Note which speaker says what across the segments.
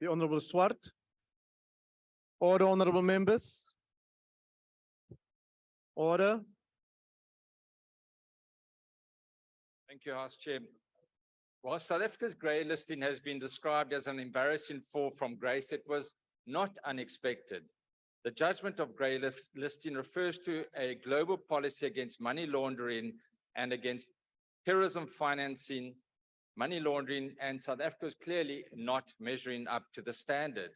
Speaker 1: The Honourable Swart. Order, honourable members. Order.
Speaker 2: Thank you, House Chair. While South Africa's grey listing has been described as an embarrassing fall from grace, it was not unexpected. The judgment of grey listing refers to a global policy against money laundering and against terrorism financing, money laundering, and South Africa is clearly not measuring up to the standard.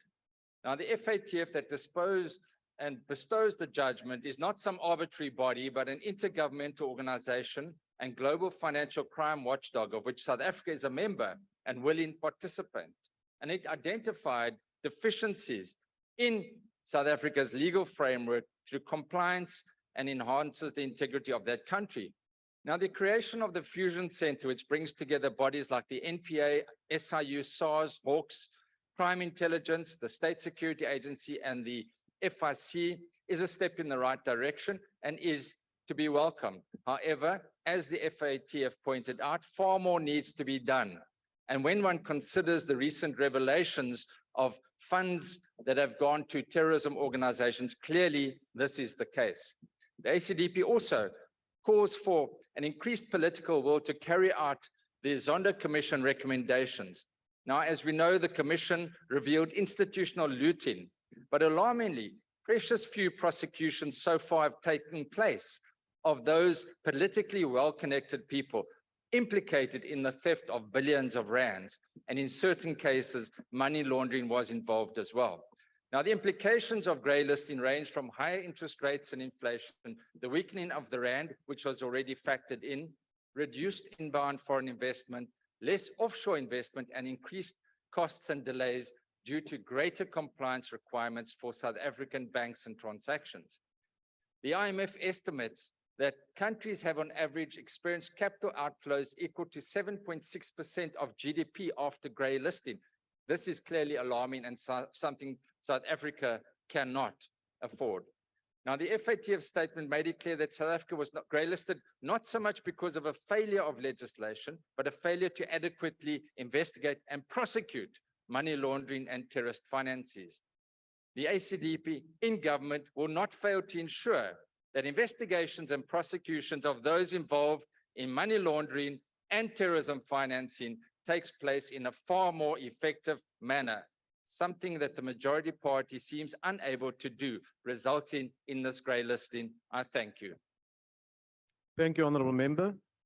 Speaker 2: Now, the FATF that bestows the judgment is not some arbitrary body, but an intergovernmental organization and global financial crime watchdog, of which South Africa is a member and willing participant. And it identified deficiencies in South Africa's legal framework through compliance and enhances the integrity of that country. Now, the creation of the Fusion Center, which brings together bodies like the NPA, SIU, SARS, Hawks, Crime Intelligence, the State Security Agency, and the FIC, is a step in the right direction and is to be welcomed. However, as the FATF pointed out, far more needs to be done. And when one considers the recent revelations of funds that have gone to terrorism organizations, clearly this is the case. The ACDP also calls for an increased political will to carry out the Zondo Commission recommendations. Now, as we know, the Commission revealed institutional looting, but alarmingly, precious few prosecutions so far have taken place of those politically well-connected people implicated in the theft of billions of rands, and in certain cases, money laundering was involved as well. Now, the implications of grey listing range from higher interest rates and inflation, the weakening of the rand, which was already factored in, reduced inbound foreign investment, less offshore investment, and increased costs and delays due to greater compliance requirements for South African banks and transactions. The IMF estimates that countries have on average experienced capital outflows equal to 7.6% of GDP after grey listing. This is clearly alarming and something South Africa cannot afford. Now, the FATF statement made it clear that South Africa was not grey listed, not so much because of a failure of legislation, but a failure to adequately investigate and prosecute money laundering and terrorist finances. The ACDP in government will not fail to ensure that investigations and prosecutions of those involved in money laundering and terrorism financing takes place in a far more effective manner, something that the majority party seems unable to do, resulting in this grey listing. I thank you.
Speaker 1: Thank you, honourable member.